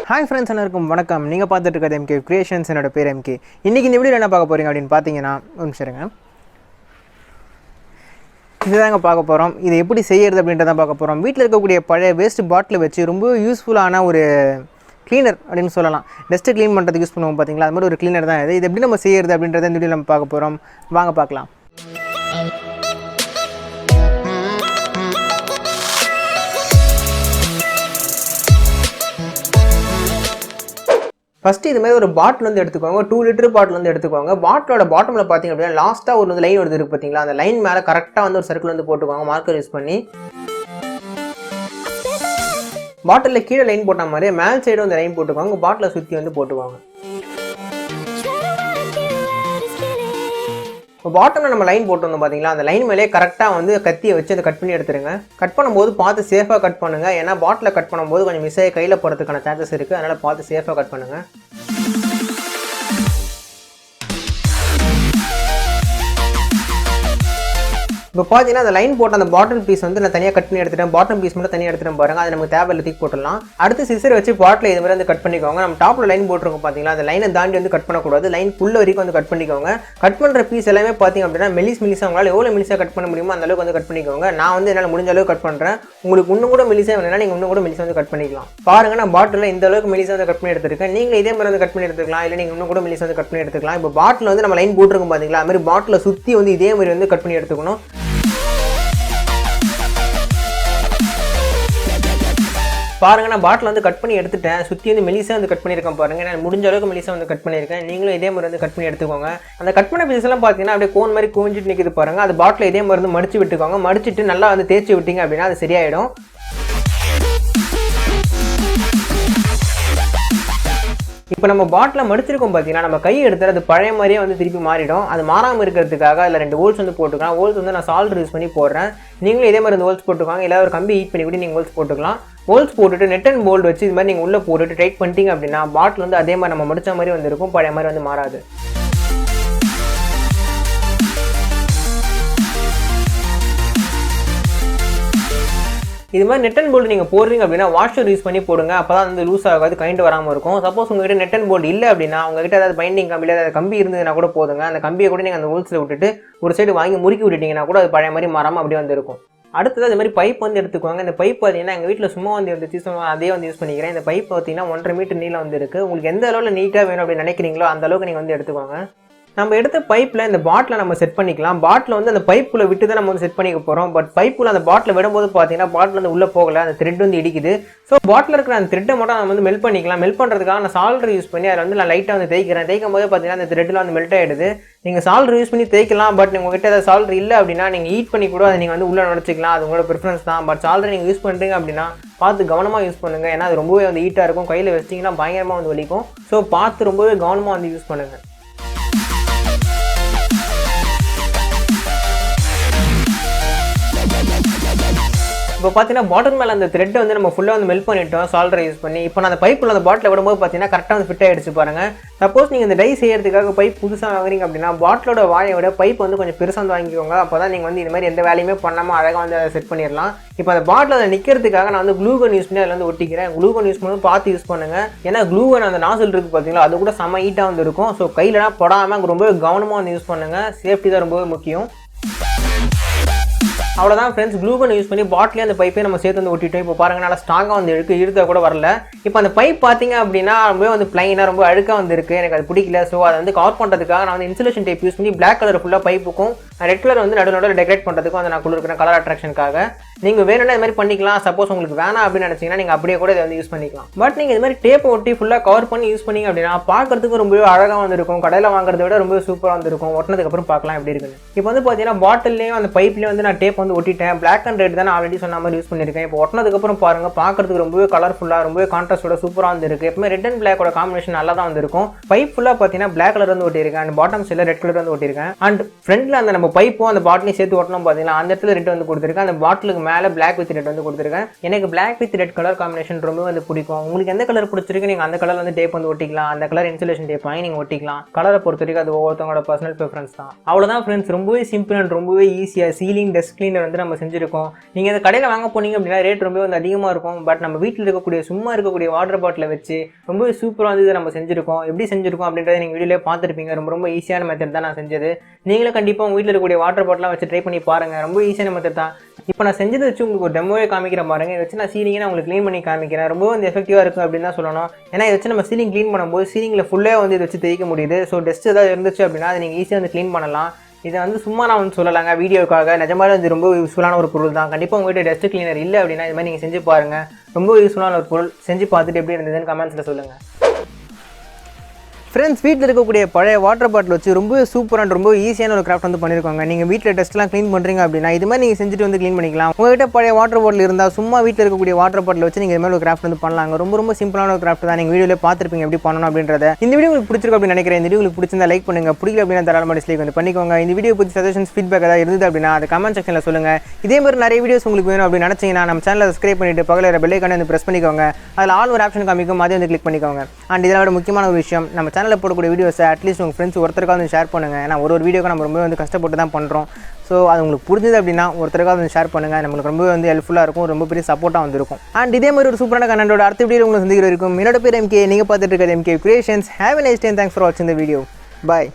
Hi friends, அனைவருக்கும் வணக்கம். நீங்கள் பார்த்துட்டு இருக்கிறது எம்கே கிரியேஷன்ஸ். என்னோட பேர் எம்கே. இன்றைக்கி இந்த வீடியோ என்ன பார்க்க போகிறீங்க அப்படின்னு பார்த்தீங்கன்னா, ஒரு நிமிஷம் இருங்க. இதுதாங்க பார்க்க போகிறோம். இதை எப்படி செய்கிறது அப்படின்றத பார்க்க போகிறோம். வீட்டில் இருக்கக்கூடிய பழைய வேஸ்ட் பாட்டில் வச்சு ரொம்ப யூஸ்ஃபுல்லான ஒரு க்ளீனர் அப்படின்னு சொல்லலாம். டஸ்ட்டு க்ளீன் பண்ணுறதுக்கு யூஸ் பண்ணுவோம் பார்த்தீங்களா, அது மாதிரி ஒரு க்ளீனர் தான் இது. இது எப்படி நம்ம செய்கிறது அப்படின்றத இந்த வீடியோ நம்ம பார்க்க போகிறோம். வாங்க பார்க்கலாம். ஃபஸ்ட்டு இது மாதிரி ஒரு பாட்டில் வந்து எடுத்துக்கோங்க. 2 லிட்டர் பாட்டில் வந்து எடுத்துக்கோங்க. பாட்டிலோட பாட்டமில் பார்த்தீங்க அப்படின்னா லாஸ்ட்டாக ஒரு லைன் வருது இருக்குது பார்த்தீங்களா, அந்த லைன் மேலே கரெக்டாக வந்து ஒரு சர்க்கிள் வந்து போட்டுக்கோங்க மார்க்கர் யூஸ் பண்ணி. பாட்டிலில் கீழே லைன் போட்ட மாதிரி மேல் சைடு வந்து லைன் போட்டுக்கோங்க. பாட்டிலை சுற்றி வந்து போட்டுக்கோங்க. இப்போ பாட்டமில் நம்ம லைன் போட்டு வந்தோம் பார்த்தீங்களா, அந்த லைன் மேலே கரெக்டாக வந்து கத்தியை வச்சு அதை கட் பண்ணி எடுத்துருங்க. கட் பண்ணும்போது பார்த்து சேஃபாக கட் பண்ணுங்கள். ஏன்னா பாட்டில் கட் பண்ணும்போது கொஞ்சம் மிஸ் ஆகி கையில் போகிறதுக்கான சான்சஸ் இருக்குது. அதனால் பார்த்து சேஃபாக கட் பண்ணுங்கள். இப்போ பார்த்தீங்கன்னா அந்த லைன் போட்ட அந்த பாட்டில் பீஸ் வந்து நான் தனியாக கட் பண்ணி எடுத்துட்டேன். பாட்டம் பீஸ் மட்டும் தனியாக எடுத்துகிட்டு பாருங்க. அது நமக்கு தேவையில்லை, தூக்கி போட்டுடலாம். அடுத்து சிசர் வச்சு பாட்டில் இது மாதிரி வந்து கட் பண்ணிக்கோங்க. நம்ம டாப்பில் லைன் போட்டிருக்கோம் பார்த்தீங்களா, அந்த லைனை தாண்டி வந்து கட் பண்ணக்கூடாது. லைன் புள்ள வரைக்கும் வந்து கட் பண்ணிக்கோங்க. கட் பண்ணுற பீஸ் எல்லாமே பார்த்தீங்க அப்படின்னா மெலிசாக உங்களால் எவ்வளோ மெலிசாக கட் பண்ண முடியுமோ அந்த அளவுக்கு வந்து கட் பண்ணிக்கோங்க. நான் வந்து என்னால் முடிஞ்ச அளவுக்கு கட் பண்ணுறேன். உங்களுக்கு இன்னும் கூட மெலிசாக வேணும்னா நீங்கள் இன்னும் கூட மெலிசாக வந்து கட் பண்ணிக்கலாம். பாருங்கள், நான் பாட்டில் இந்த அளவுக்கு மெலிசாக வந்து கட் பண்ணி எடுத்துருக்கேன். நீங்கள் இதே மாதிரி வந்து கட் பண்ணி எடுத்துக்கலாம், இல்லை நீங்கள் இன்னும் கூட மெலிசாக வந்து கட் பண்ணி எடுத்துக்கலாம். இப்போ பாட்டில் வந்து நம்ம லைன் போட்டிருக்கோம் பார்த்தீங்களா, அது மாதிரி பாட்டில் சுற்றி வந்து இதே மாதிரி வந்து கட் பண்ணி எடுத்துக்கணும். பாருங்கள், நான் பாட்டில் வந்து கட் பண்ணி எடுத்துட்டேன். சுற்றி வந்து மெலிசாக வந்து கட் பண்ணியிருக்கேன் பாருங்கள். நான் முடிஞ்ச அளவுக்கு மெலிசாக வந்து கட் பண்ணியிருக்கேன். நீங்களும் இதே மாதிரி வந்து கட் பண்ணி எடுத்துக்கோங்க. அந்த கட் பண்ண பீஸ்லாம் பார்த்தீங்கன்னா அப்படியே கோன் மாதிரி குவிஞ்சிட்டு நிற்குது பாருங்கள். அது பாட்டில் இதே மாதிரி வந்து மடிச்சு விட்டுக்கோங்க. மடிச்சுட்டு நல்லா வந்து தேய்ச்சி விட்டீங்க அப்படின்னா அது சரியாயிடும். இப்போ நம்ம பாட்டில் மடிச்சிருக்கோம் பார்த்தீங்கன்னா, நம்ம கை எடுத்து அது பழைய மாதிரியே வந்து திருப்பி மாறிடும். அது மாறாமல் இருக்கிறதுக்காக அதில் 2 ஹோல்ஸ் வந்து போட்டுக்கலாம். ஹோல்ஸ் வந்து நான் சால்ட் யூஸ் பண்ணி போடுறேன். நீங்களும் இதே மாதிரி இந்த ஹோல்ஸ் போட்டுக்கோங்க. இல்லை ஒரு கம்பி ஹீட் பண்ணி கூட நீங்கள் ஹோல்ஸ் போட்டுக்கலாம். ஹோல்ஸ் போட்டுட்டு நெட் அண்ட் போல்ட் வச்சு இது மாதிரி நீங்கள் உள்ளே போட்டுட்டு டைட் பண்ணிட்டீங்க அப்படின்னா பாட்டில் வந்து அதே மாதிரி நம்ம முடிச்ச மாதிரி வந்து இருக்கும், பழைய மாதிரி வந்து மாறாது. இது மாதிரி நெட் அண்ட் போல்ட் நீங்கள் போடுறீங்க அப்படின்னா வாஷர் யூஸ் பண்ணி போடுங்க. அப்போ தான் வந்து லூஸ் ஆகாது, கைண்ட் வராமல் இருக்கும். சப்போஸ் உங்ககிட்ட நெட் அண்ட் போல்ட் இல்லை அப்படின்னா உங்ககிட்ட ஏதாவது பைண்டிங் கம்பி இல்லை ஏதாவது கம்பி இருந்ததுன்னா கூட போதுங்க. அந்த கம்பியை கூட நீங்கள் அந்த ஹோல்ஸில் விட்டுட்டு ஒரு சைடு வாங்கி முறுக்கி விட்டுட்டிங்கன்னா கூட அது பழைய மாதிரி மாறாமல் அப்படியே வந்து இருக்கும். அடுத்தது அது மாதிரி பைப் வந்து எடுத்துக்குவாங்க. இந்த பைப் பார்த்தீங்கன்னா எங்கள் வீட்டில் சும்மா வந்து இருந்துச்சு, அதே வந்து யூஸ் பண்ணிக்கிறேன். இந்த பைப் பார்த்தீங்கன்னா 1.5 மீட்டர் நீளம் வந்து இருக்குது. உங்களுக்கு எந்த அளவில் நீட்டாக வேணும் அப்படின்னு நினைக்கிறீங்களோ அந்த அளவுக்கு நீங்கள் வந்து எடுத்துக்கோங்க. நம்ம எடுத்த பைப்பில் இந்த பாட்டில் நம்ம செட் பண்ணிக்கலாம். பாட்டில் வந்து அந்த பைப்புக்குள்ளே விட்டு தான் நம்ம வந்து செட் பண்ணிக்க போகிறோம். பட் பைப்புக்குள்ள அந்த பாட்டில் விடும்போது பார்த்தீங்கன்னா பாட்டில் வந்து உள்ளே போகலை, அந்த த்ரெட் வந்து இடிக்குது. ஸோ பாட்டில் இருக்கிற அந்த த்ரெட்டை மட்டும் நம்ம வந்து மெல்ட் பண்ணிக்கலாம். மெல்ட் பண்ணுறதுக்காக நான் சால்டர் யூஸ் பண்ணி அதில் வந்து நான் லைட்டாக வந்து தேய்க்கிறேன். தேய்க்கும் போது பார்த்தீங்கன்னா அந்த த்ரெட்டில் வந்து மெல்ட் ஆகிடுது. நீங்கள் சால்டர் யூஸ் பண்ணி தேய்க்கலாம். பட் உங்கள்கிட்ட ஏதாவது சால்டர் இல்லை அப்படின்னா நீங்கள் ஹீட் பண்ணி கூட அதை நீங்கள் வந்து உள்ளே நுழைச்சிக்கலாம். அது உங்களோட ப்ரிஃபரன்ஸ் தான். பட் சால்டர் நீங்கள் யூஸ் பண்ணுறீங்க அப்படின்னா பார்த்து கவனமாக யூஸ் பண்ணுங்கள். ஏன்னா அது ரொம்பவே வந்து ஹீட்டாக இருக்கும். கையில் வச்சிங்கன்னா பயங்கரமாக வந்து வலிக்கும். ஸோ பார்த்து ரொம்பவே கவனமாக வந்து யூஸ் பண்ணுங்கள். இப்போ பார்த்தீங்கன்னா பாட்டில் மேலே அந்த த்ரெட்டை வந்து நம்ம ஃபுல்லாக வந்து மெல்ட் பண்ணிட்டோம் சால்டரை யூஸ் பண்ணி. இப்போ நான் அந்த பைப்பில் அந்த பாட்டில் விடும்போது பார்த்தீங்கன்னா கரெக்டாக வந்து ஃபிட் ஆகிடுச்சு பாருங்கள். சப்போஸ் நீங்கள் இந்த டை செய்யறதுக்காக பைப் புதுசாக வாங்குறீங்க அப்படின்னா பாட்டிலோட வாயை விட பைப் வந்து கொஞ்சம் பெருசாக வந்து வாங்கிக்கோங்க. அப்போ தான் நீங்கள் வந்து இது மாதிரி எந்த வேலையுமே பண்ணாமல் அழகாக வந்து அதை செட் பண்ணிடலாம். இப்போ அந்த பாட்டில் அதை நிற்கிறதுக்காக நான் வந்து க்ளூகன் யூஸ் பண்ணி அதில் வந்து ஒட்டிக்கிறேன். க்ளூகன் யூஸ் பண்ணி பார்த்து யூஸ் பண்ணுங்கள். ஏன்னா க்ளூகன் அந்த நாசில் இருக்குது பார்த்தீங்களா, அது கூட செம்ம ஹீட்டாக வந்து இருக்கும். ஸோ கையிலலாம் படாமல் ரொம்பவே கவனமாக வந்து யூஸ் பண்ணுங்கள். சேஃப்டி தான் ரொம்பவே முக்கியம். அவ்வளோதான் ஃப்ரெண்ட்ஸ், க்ளூகன் யூஸ் பண்ணி பாட்டிலே அந்த பைப்பே நம்ம சேர்த்து வந்து ஒட்டிட்டோம். இப்போ பாருங்கள், நல்லா ஸ்ட்ராங்காக வந்து இழுத்தா கூட வரல. இப்போ அந்த பைப் பார்த்தீங்க அப்படின்னா ரொம்பவே வந்து பிளைனாக ரொம்ப அழுக்காக வந்து இருக்குது. எனக்கு அது பிடிக்கல. ஸோ அதை வந்து கவர் பண்ணுறதுக்காக நான் வந்து இன்சுலேஷன் டேப் யூஸ் பண்ணி பிளாக் கலர் ஃபுல்லாக பைப்புக்கும் ரெட் கலர் வந்து நடுவில் டெக்கரேட் பண்ணுறதுக்கும் வந்து நான் கொடுக்குறேன் கலர் அட்ராக்ஷனுக்காக. நீங்கள் வேணும்னா இது மாதிரி பண்ணிக்கலாம். சப்போஸ் உங்களுக்கு வேணாம் அப்படின்னு நினச்சிங்கன்னா நீங்கள் அப்படியே கூட இதை வந்து யூஸ் பண்ணிக்கலாம். பட் நீங்கள் இது மாதிரி டேப்பை ஒட்டி ஃபுல்லாக கவர் பண்ணி யூஸ் பண்ணிங்க அப்படின்னா பார்க்கறதுக்கு ரொம்பவே அழகாக வந்துருக்கும். கடையில் வாங்குறத விட ரொம்பவே சூப்பராக வந்துருக்கும். ஒட்டினதுக்கப்புறம் பார்க்கலாம் எப்படி இருக்குன்னு. இப்போ வந்து பார்த்தீங்கன்னா பாட்டில்லையும் அந்த பைப்லேயும் வந்து நான் டேப் வந்து ஒட்டிட்டேன். பிளாக் அண்ட் ரெட் தான் நான் ஆல்ரெடி சொன்ன மாதிரி யூஸ் பண்ணியிருக்கேன். இப்போ ஒட்டினதுக்கப்புறம் பாருங்கள், பார்க்கறதுக்கு ரொம்பவே கலர்ஃபுல்லாக ரொம்பவே கான்ட்ராஸ்டோட சூப்பராக வந்து இருக்குது. எப்பவுமே ரெட் அண்ட் பிளாக்கோட காம்பினேஷன் நல்லா தான் வந்துருக்கும். பைப் ஃபுல்லாக பார்த்தீங்கன்னா பிளாக் கலர் வந்து ஒட்டியிருக்கேன். அண்ட் பாட்டம் சைடில் ரெட் கலர் வந்து ஒட்டியிருக்கேன். அண்ட் ஃப்ரண்ட்டில் அந்த நம்ம பைப்பும் அந்த பாட்டிலையும் சேர்த்து ஒட்டணும் பார்த்தீங்கன்னா அந்த இடத்துல ரெட் வந்து கொடுத்துருக்கேன். அந்த பாட்டிலுக்கு மேலே பிளாக் வித் ரெட் வந்து கொடுத்துருக்கேன். எனக்கு black with red colour combination ரொம்ப வந்து பிடிக்கும். உங்களுக்கு எந்த கலர் பிடிச்சிருக்கு நீங்கள் அந்த கலர் வந்து டேப் வந்து ஒட்டிக்கலாம். அந்த கலர் இன்சுலேஷன் டேப் வாங்கி நீங்கள் ஒட்டிக்கலாம். கலரை பொறுத்த வரைக்கும் அது ஒவ்வொருத்தவங்களோட பர்சனல் ப்ரிஃபரன்ஸ் தான். அவ்வளோதான் ஃப்ரெண்ட்ஸ், ரொம்பவே சிம்பிள் அண்ட் ரொம்பவே ஈஸியாக சீலிங் டெஸ்க் கிளீனர் வந்து நம்ம செஞ்சுருக்கோம். நீங்கள் இந்த கடையில் வாங்க போனீங்க அப்படின்னா ரேட் ரொம்ப வந்து அதிகமாக இருக்கும். பட் நம்ம வீட்டில் இருக்கக்கூடிய சும்மா இருக்கக்கூடிய வாட்டர் பாட்டிலை வச்சு ரொம்பவே சூப்பராக வந்து இதை நம்ம செஞ்சுருக்கோம். எப்படி செஞ்சுருக்கோம் அப்படின்றத நீங்கள் வீடியோலேயே பார்த்துருப்பீங்க. ரொம்ப ஈஸியான மெத்தட் தான் நான் செஞ்சது. நீங்களும் கண்டிப்பாக உங்கள் வீட்டில் இருக்கக்கூடிய வாட்டர் பாட்டிலாம் வச்சு ட்ரை பண்ணி பாருங்கள். ரொம்ப ஈஸியான மெத்தட் தான். இப்போ நான் செஞ்சதை வச்சு உங்களுக்கு ஒரு டெமோவே காமிக்கிற பாருங்க. இதை வச்சு நான் சீலிங்கை நான் உங்களுக்கு க்ளீன் பண்ணி காமிக்கிறேன். ரொம்ப வந்து எஃபெக்டிவாக இருக்குது அப்படின்னு தான் சொல்லணும். ஏன்னா இதை வச்சு நம்ம சீலிங் க்ளீன் பண்ணும்போது சீலிங்கில் ஃபுல்லாக வந்து இதை வச்சு தேய்க்க முடியுது. ஸோ டஸ்ட் ஏதாவது இருந்துச்சு அப்படின்னா அதை நீங்கள் ஈஸியாக வந்து க்ளீன் பண்ணலாம். இதை வந்து சும்மா நான் வந்து சொல்லலாங்க, வீடியோக்காக நிஜமாலே வந்து ரொம்ப யூஸ்ஃபுல்லான ஒரு பொருள் தான். கண்டிப்பாக உங்கள்கிட்ட டஸ்ட் கிளீனர் இல்லை அப்படின்னா இது மாதிரி நீங்கள் செஞ்சு பாருங்கள். ரொம்ப யூஸ்ஃபுல்லான ஒரு பொருள். செஞ்சு பார்த்துட்டு எப்படி இருந்ததுன்னு கமெண்ட்ஸில் சொல்லுங்கள். ஃப்ரெண்ட்ஸ், வீட்டில் இருக்கக்கூடிய பழைய வாட்டர் பாட்டில் வச்சு ரொம்ப சூப்பராக ரொம்ப ஈஸியான ஒரு கிராஃப்ட் வந்து பண்ணியிருக்காங்க. நீங்கள் வீட்டில் டஸ்ட்லாம் க்ளீன் பண்ணுறீங்க அப்படின்னா இது மாதிரி நீங்கள் செஞ்சுட்டு வந்து க்ளீன் பண்ணிக்கலாம். உங்கள்கிட்ட பழைய வாட்டர் பாட்டில் இருந்தால் சும்மா வீட்டில் இருக்கக்கூடிய வாட்டர் பாட்டில் வச்சு நீங்கள் இது மாதிரி ஒரு கிராஃப்ட் வந்து பண்ணலாங்க. ரொம்ப சிம்பிளான ஒரு கிராஃப்ட் தான். நீங்கள் வீடியோவில் பார்த்துருப்பீங்க எப்படி பண்ணணும் அப்படின்றத. இந்த வீடியோ உங்களுக்கு பிடிச்சிருக்கு அப்படின்னு நினைக்கிறேன். இந்த வீடியோ உங்களுக்கு பிடிச்சிருந்தா லைக் பண்ணுங்கள். பிடிக்கல அப்படின்னா தாராளமாக டிஸ்லைக் வந்து பண்ணிக்கோங்க. இந்த வீடியோ பற்றி சஜஷன்ஸ் ஃபீட்பேக் ஏதாவது இருந்தது அப்படின்னா அது கமெண்ட் செக்ஷனில் சொல்லுங்கள். இதே மாதிரி நிறைய வீடியோஸ் உங்களுக்கு வேணும் அப்படின்னு நினச்சிங்கன்னா நம்ம சேனலை சப்ஸ்கிரைப் பண்ணிட்டு பக்கத்தில் பெல் ஐகானை வந்து ப்ரெஸ் பண்ணிக்கோங்க. அதில் ஆல் ஒரு ஆப்ஷன் காமிக்கும், அதே வந்து கிளிக் பண்ணிக்கோங்க. அண்ட் இதோட முக்கியமான ஒரு விஷயம், நம்ம சேனலில் போடக்கூடிய வீடியோஸ் அட்லீஸ்ட் உங்கள் ஃப்ரெண்ட்ஸ் ஒருத்தருக்காக வந்து ஷேர் பண்ணுங்கள். ஏன்னா ஒரு வீடியோக்கு நம்ம ரொம்ப வந்து கஷ்டப்பட்டு தான் பண்ணுறோம். ஸோ அது உங்களுக்கு புரிஞ்சது அப்படின்னா ஒருத்தருக்காக வந்து ஷேர் பண்ணுங்கள். நம்மளுக்கு ரொம்ப வந்து ஹெல்ப்ஃபுல்லாக இருக்கும். ரொம்ப பெரிய சப்போர்ட்டாக வந்துருக்கும். அண்ட் இதே மாதிரி ஒரு சூப்பரான கண்டென்ட்டோட அடுத்த வீடியோ உங்களுக்கு சந்திக்கிற இருக்கும். என்னோட பேர் MK, நீங்கள் பார்த்துட்டு இருக்கிறது MK Creations. Have a nice day and thanks for watching the video. Bye.